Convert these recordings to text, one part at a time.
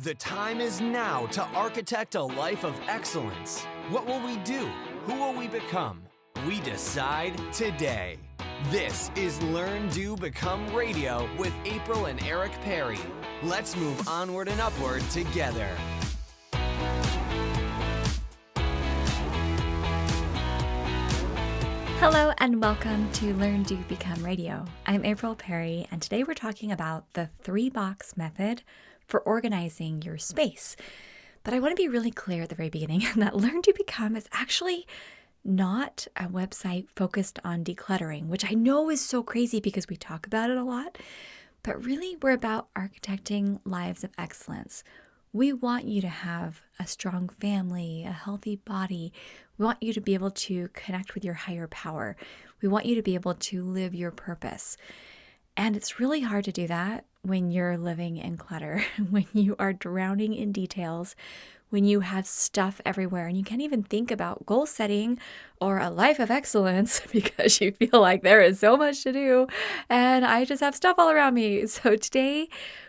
The time is now to architect a life of excellence. What will we do? Who will we become? We decide today. This is Learn, Do, Become Radio with April and Eric Perry. Let's move onward and upward together. Hello and welcome to Learn, Do, Become Radio. I'm April Perry, and today we're talking about the 3-box method for organizing your space. But I want to be really clear at the very beginning that Learn, Do, Become is actually not a website focused on decluttering, which I know is so crazy because we talk about it a lot. But really, we're about architecting lives of excellence. We want you to have a strong family, a healthy body. We want you to be able to connect with your higher power. We want you to be able to live your purpose. And it's really hard to do that when you're living in clutter, when you are drowning in details, when you have stuff everywhere and you can't even think about goal setting or a life of excellence because you feel like there is so much to do and I just have stuff all around me. So today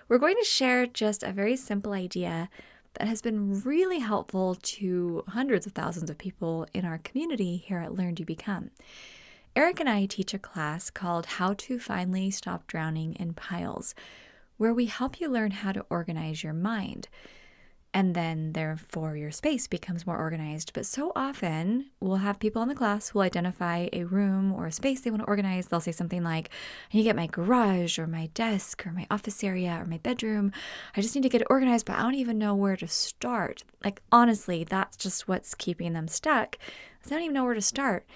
we're going to share just a very simple idea that has been really helpful to hundreds of thousands of people in our community here at Learn, Do, Become. Eric and I teach a class called How to Finally Stop Drowning in Piles, where we help you learn how to organize your mind. And then, therefore, your space becomes more organized. But so often, we'll have people in the class who will identify a room or a space they want to organize. They'll say something like, I need to get my garage or my desk or my office area or my bedroom. I just need to get it organized, but I don't even know where to start. Like, honestly, that's just what's keeping them stuck. They don't even know where to start.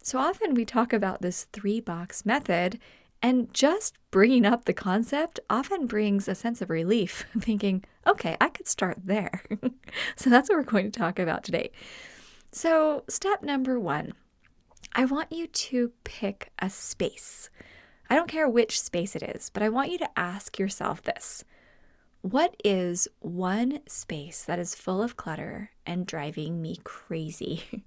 So often we talk about this 3-box method, and just bringing up the concept often brings a sense of relief, thinking, okay, I could start there. So that's what we're going to talk about today. So step number 1, I want you to pick a space. I don't care which space it is, but I want you to ask yourself this. What is one space that is full of clutter and driving me crazy?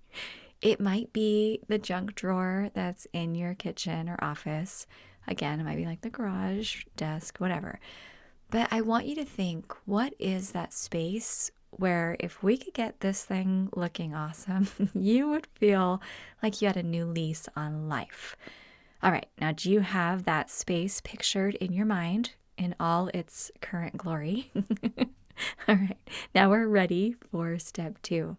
It might be the junk drawer that's in your kitchen or office. Again, it might be like the garage, desk, whatever. But I want you to think, what is that space where if we could get this thing looking awesome, you would feel like you had a new lease on life. All right, now do you have that space pictured in your mind in all its current glory? All right, now we're ready for step 2.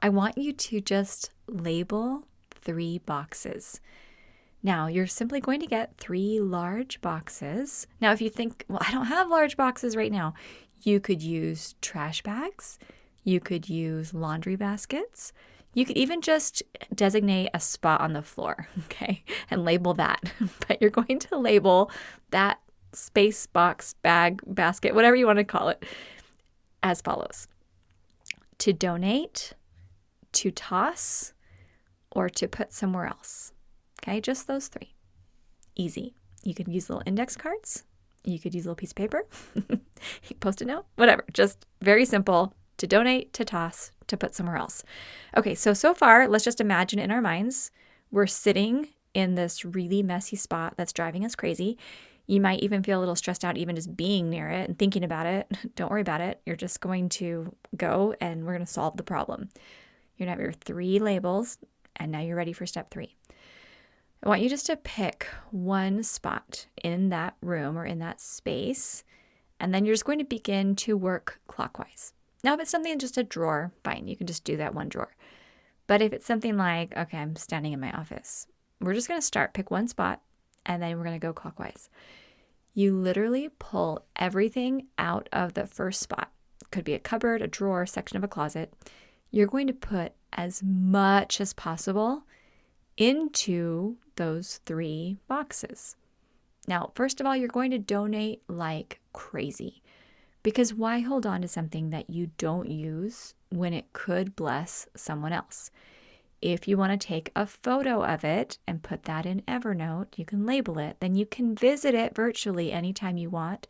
I want you to just label 3 boxes. Now, you're simply going to get 3 large boxes. Now, if you think, well, I don't have large boxes right now, you could use trash bags. You could use laundry baskets. You could even just designate a spot on the floor, okay, and label that. But you're going to label that space, box, bag, basket, whatever you want to call it, as follows. To donate, to toss, or to put somewhere else. Okay, just those 3. Easy. You could use little index cards. You could use a little piece of paper, post-it note, whatever. Just very simple. To donate, to toss, to put somewhere else. Okay, so far, let's just imagine in our minds, we're sitting in this really messy spot that's driving us crazy. You might even feel a little stressed out even just being near it and thinking about it. Don't worry about it. You're just going to go and we're going to solve the problem. You're going to have your 3 labels, and now you're ready for step 3. I want you just to pick one spot in that room or in that space, and then you're just going to begin to work clockwise. Now, if it's something just a drawer, fine, you can just do that one drawer. But if it's something like, okay, I'm standing in my office, we're just going to pick one spot, and then we're going to go clockwise. You literally pull everything out of the first spot. It could be a cupboard, a drawer, section of a closet. You're going to put as much as possible into those 3 boxes. Now, first of all, you're going to donate like crazy, because why hold on to something that you don't use when it could bless someone else? If you want to take a photo of it and put that in Evernote, you can label it, then you can visit it virtually anytime you want.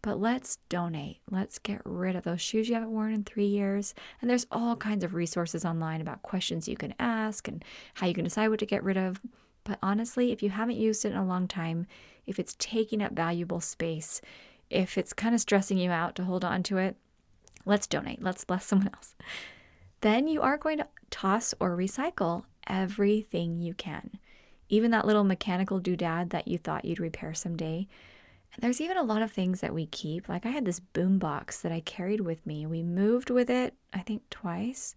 But let's donate. Let's get rid of those shoes you haven't worn in 3 years. And there's all kinds of resources online about questions you can ask and how you can decide what to get rid of. But honestly, if you haven't used it in a long time, if it's taking up valuable space, if it's kind of stressing you out to hold on to it, let's donate. Let's bless someone else. Then you are going to toss or recycle everything you can. Even that little mechanical doodad that you thought you'd repair someday. And there's even a lot of things that we keep. Like I had this boom box that I carried with me. We moved with it, I think twice,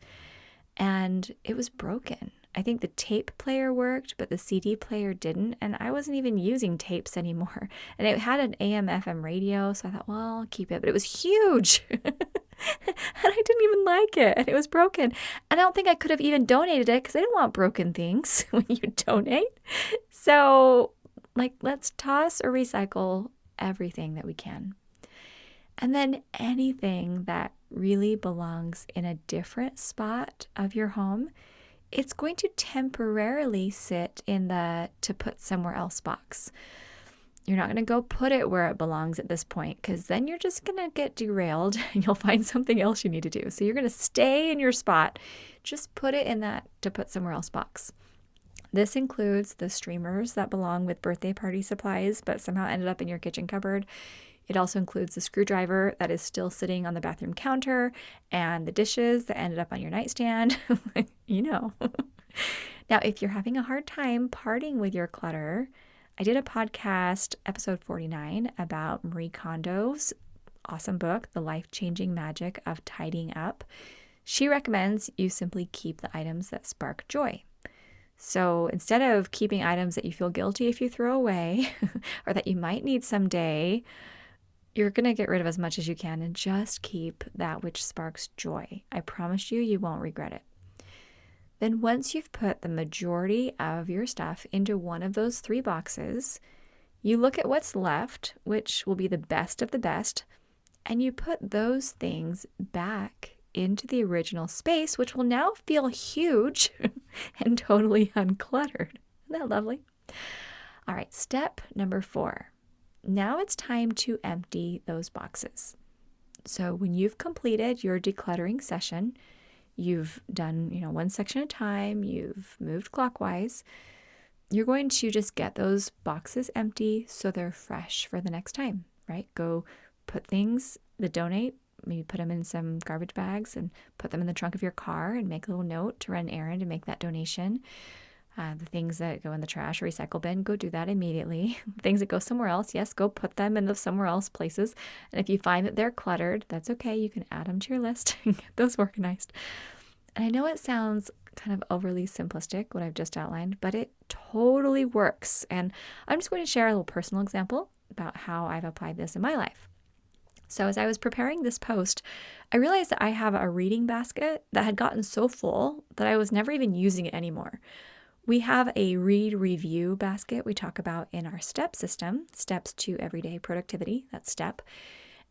and it was broken. I think the tape player worked, but the CD player didn't. And I wasn't even using tapes anymore. And it had an AM FM radio. So I thought, well, I'll keep it. But it was huge. And I didn't even like it. And it was broken. And I don't think I could have even donated it because I didn't want broken things when you donate. So let's toss or recycle everything that we can. And then anything that really belongs in a different spot of your home, it's going to temporarily sit in the to put somewhere else box. You're not going to go put it where it belongs at this point because then you're just going to get derailed and you'll find something else you need to do. So you're going to stay in your spot. Just put it in that to put somewhere else box. This includes the streamers that belong with birthday party supplies but somehow ended up in your kitchen cupboard. It also includes the screwdriver that is still sitting on the bathroom counter and the dishes that ended up on your nightstand. Now, if you're having a hard time parting with your clutter, I did a podcast, episode 49, about Marie Kondo's awesome book, The Life-Changing Magic of Tidying Up. She recommends you simply keep the items that spark joy. So instead of keeping items that you feel guilty if you throw away or that you might need someday, you're going to get rid of as much as you can and just keep that which sparks joy. I promise you, you won't regret it. Then once you've put the majority of your stuff into one of those 3 boxes, you look at what's left, which will be the best of the best, and you put those things back into the original space, which will now feel huge and totally uncluttered. Isn't that lovely? All right, step number 4. Now it's time to empty those boxes. So when you've completed your decluttering session, you've done, one section at a time, you've moved clockwise, you're going to just get those boxes empty so they're fresh for the next time, right? Go put things that donate, maybe put them in some garbage bags and put them in the trunk of your car and make a little note to run an errand and make that donation. The things that go in the trash or recycle bin, go do that immediately. Things that go somewhere else, yes, go put them in the somewhere else places. And if you find that they're cluttered, that's okay. You can add them to your list and get those organized. And I know it sounds kind of overly simplistic, what I've just outlined, but it totally works. And I'm just going to share a little personal example about how I've applied this in my life. So as I was preparing this post, I realized that I have a reading basket that had gotten so full that I was never even using it anymore. We have a read review basket we talk about in our STEP system, Steps to Everyday Productivity, that's STEP.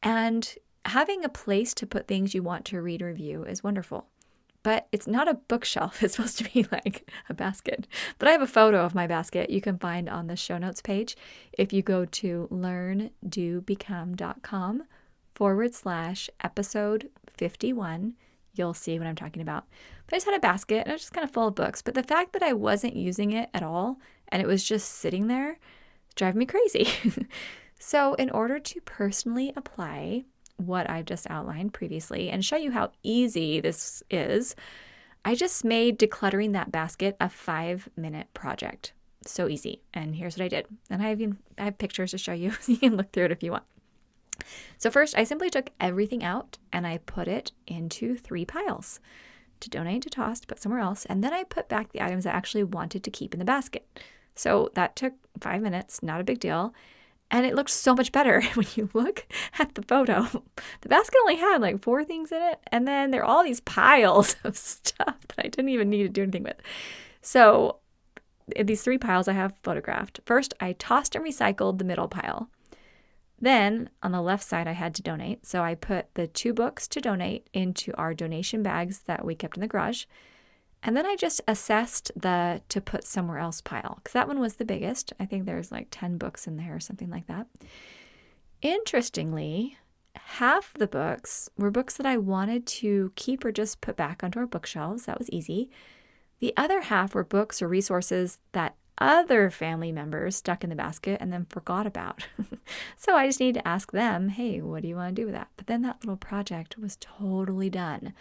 And having a place to put things you want to read or review is wonderful. But it's not a bookshelf. It's supposed to be like a basket. But I have a photo of my basket you can find on the show notes page. If you go to learndobecome.com/episode 51, you'll see what I'm talking about. But I just had a basket and it was just kind of full of books. But the fact that I wasn't using it at all and it was just sitting there drove me crazy. So in order to personally apply what I've just outlined previously and show you how easy this is, I just made decluttering that basket a 5-minute project. So easy. And here's what I did. And I have pictures to show you. So you can look through it if you want. So first, I simply took everything out and I put it into 3 piles. To donate, to toss, to put somewhere else. And then I put back the items I actually wanted to keep in the basket. So that took 5 minutes, not a big deal. And it looked so much better when you look at the photo. The basket only had like 4 things in it. And then there are all these piles of stuff that I didn't even need to do anything with. So in these 3 piles I have photographed. First, I tossed and recycled the middle pile. Then on the left side, I had to donate. So I put the 2 books to donate into our donation bags that we kept in the garage. And then I just assessed the to put somewhere else pile because that one was the biggest. I think there's like 10 books in there or something like that. Interestingly, half the books were books that I wanted to keep or just put back onto our bookshelves. That was easy. The other half were books or resources that other family members stuck in the basket and then forgot about. So I just need to ask them, hey, what do you want to do with that? But then that little project was totally done.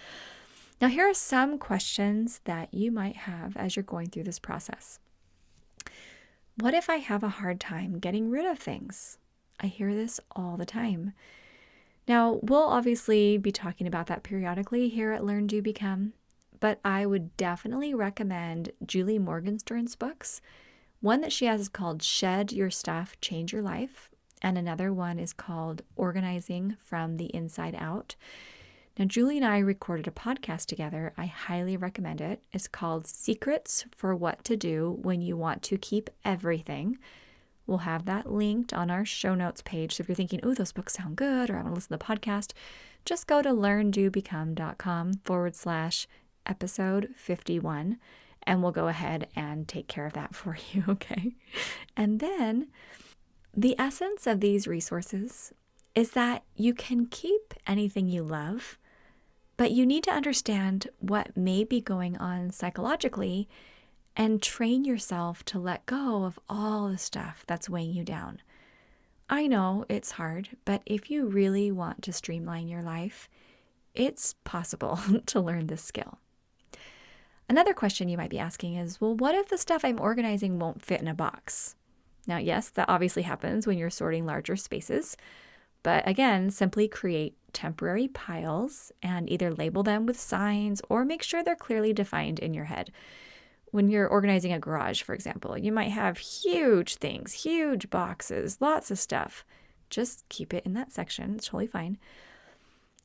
Now, here are some questions that you might have as you're going through this process. What if I have a hard time getting rid of things? I hear this all the time. Now, we'll obviously be talking about that periodically here at Learn, Do, Become, but I would definitely recommend Julie Morgenstern's books. One that she has is called Shed Your Stuff, Change Your Life, and another one is called Organizing from the Inside Out. Now, Julie and I recorded a podcast together. I highly recommend it. It's called Secrets for What to Do When You Want to Keep Everything. We'll have that linked on our show notes page. So if you're thinking, oh, those books sound good, or I want to listen to the podcast, just go to learndobecome.com/episode 51, and we'll go ahead and take care of that for you, okay? And then the essence of these resources is that you can keep anything you love, but you need to understand what may be going on psychologically and train yourself to let go of all the stuff that's weighing you down. I know it's hard, but if you really want to streamline your life, it's possible to learn this skill. Another question you might be asking is, well, what if the stuff I'm organizing won't fit in a box? Now, yes, that obviously happens when you're sorting larger spaces. But again, simply create temporary piles and either label them with signs or make sure they're clearly defined in your head. When you're organizing a garage, for example, you might have huge things, huge boxes, lots of stuff. Just keep it in that section. It's totally fine.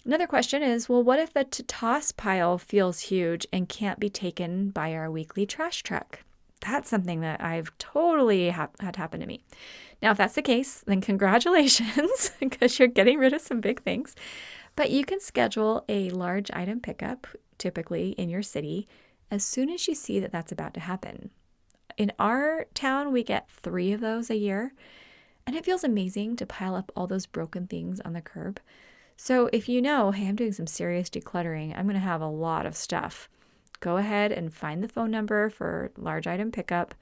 Another question is, well, what if the to-toss pile feels huge and can't be taken by our weekly trash truck? That's something that I've totally had happen to me. Now, if that's the case, then congratulations, because you're getting rid of some big things. But you can schedule a large item pickup, typically in your city, as soon as you see that that's about to happen. In our town, we get 3 of those a year, and it feels amazing to pile up all those broken things on the curb. So if you know, hey, I'm doing some serious decluttering, I'm going to have a lot of stuff, go ahead and find the phone number for large item pickup,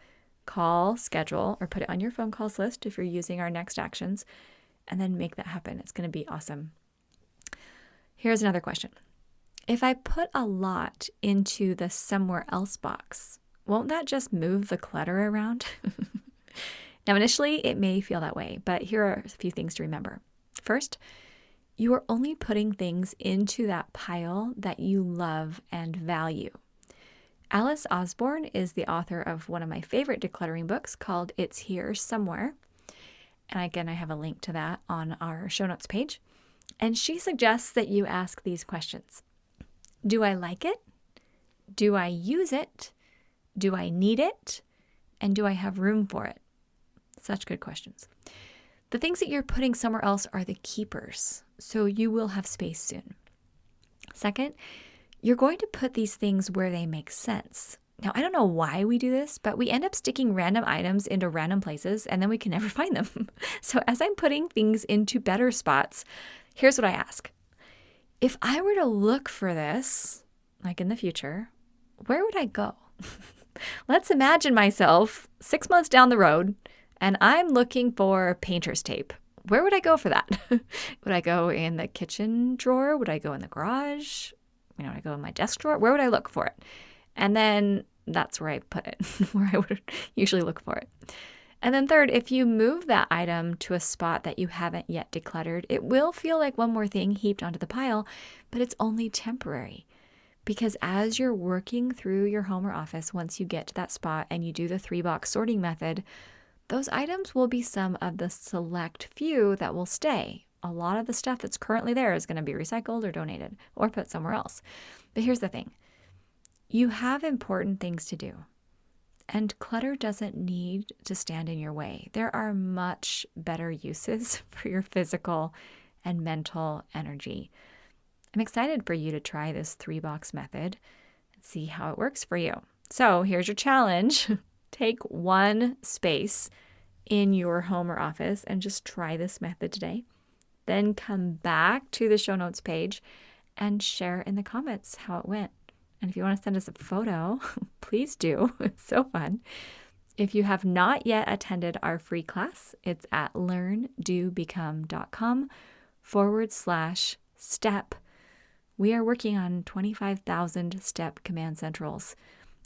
call, schedule, or put it on your phone calls list if you're using our next actions, and then make that happen. It's going to be awesome. Here's another question. If I put a lot into the somewhere else box, won't that just move the clutter around? Now, initially, it may feel that way, but here are a few things to remember. First, you are only putting things into that pile that you love and value. Alice Osborne is the author of one of my favorite decluttering books called It's Here Somewhere. And again, I have a link to that on our show notes page. And she suggests that you ask these questions. Do I like it? Do I use it? Do I need it? And do I have room for it? Such good questions. The things that you're putting somewhere else are the keepers, so you will have space soon. Second, you're going to put these things where they make sense. Now, I don't know why we do this, but we end up sticking random items into random places and then we can never find them. So as I'm putting things into better spots, here's what I ask. If I were to look for this, like in the future, where would I go? Let's imagine myself 6 months down the road and I'm looking for painter's tape. Where would I go for that? Would I go in the kitchen drawer? Would I go in the garage? Would I go in my desk drawer? Where would I look for it? And then that's where I put it, where I would usually look for it. And then third, if you move that item to a spot that you haven't yet decluttered, it will feel like one more thing heaped onto the pile, but it's only temporary. Because as you're working through your home or office, once you get to that spot and you do the 3-box sorting method, those items will be some of the select few that will stay. A lot of the stuff that's currently there is going to be recycled or donated or put somewhere else. But here's the thing. You have important things to do. And clutter doesn't need to stand in your way. There are much better uses for your physical and mental energy. I'm excited for you to try this 3-box method and see how it works for you. So here's your challenge. Take one space in your home or office and just try this method today. Then come back to the show notes page and share in the comments how it went. And if you want to send us a photo, please do. It's so fun. If you have not yet attended our free class, it's at learndobecome.com/step. We are working on 25,000 step command centrals.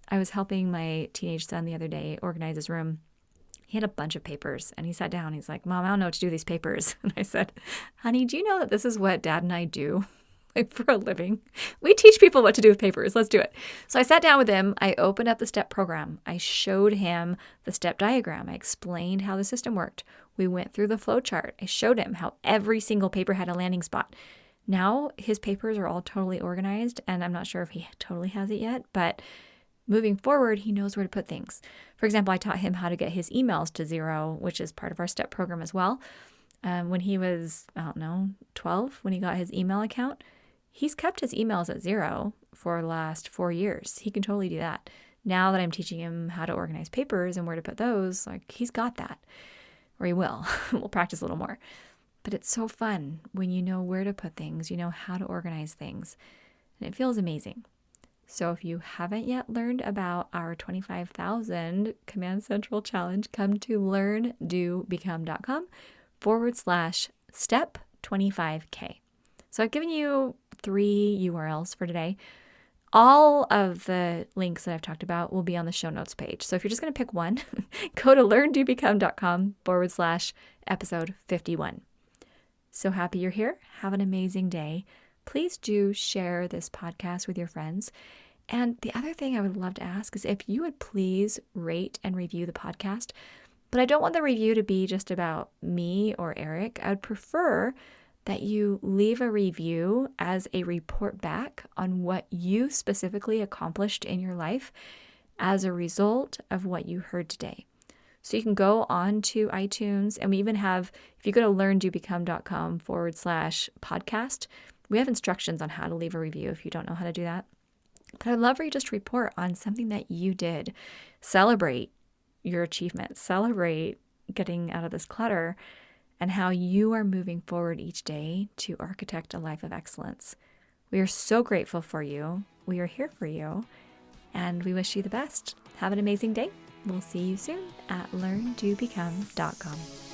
I was helping my teenage son the other day organize his room. He had a bunch of papers and he sat down. He's like, Mom, I don't know what to do with these papers. And I said, honey, do you know that this is what Dad and I do for a living? We teach people what to do with papers. Let's do it. So I sat down with him. I opened up the STEP program. I showed him the STEP diagram. I explained how the system worked. We went through the flow chart. I showed him how every single paper had a landing spot. Now his papers are all totally organized, and I'm not sure if he totally has it yet, but moving forward, he knows where to put things. For example, I taught him how to get his emails to 0, which is part of our STEP program as well. When he was, 12, when he got his email account, he's kept his emails at 0 for the last 4 years. He can totally do that. Now that I'm teaching him how to organize papers and where to put those, he's got that. Or he will. We'll practice a little more. But it's so fun when you know where to put things, you know how to organize things, and it feels amazing. So if you haven't yet learned about our 25,000 Command Central Challenge, come to learndobecome.com/step25K. So I've given you 3 URLs for today. All of the links that I've talked about will be on the show notes page. So if you're just going to pick one, go to learndobecome.com/episode 51. So happy you're here. Have an amazing day. Please do share this podcast with your friends. And the other thing I would love to ask is if you would please rate and review the podcast. But I don't want the review to be just about me or Eric. I would prefer that you leave a review as a report back on what you specifically accomplished in your life as a result of what you heard today. So you can go on to iTunes, and we even have, if you go to learndobecome.com/podcast, we have instructions on how to leave a review if you don't know how to do that. But I'd love for you just to report on something that you did. Celebrate your achievements. Celebrate getting out of this clutter and how you are moving forward each day to architect a life of excellence. We are so grateful for you. We are here for you, and we wish you the best. Have an amazing day. We'll see you soon at learndobecome.com.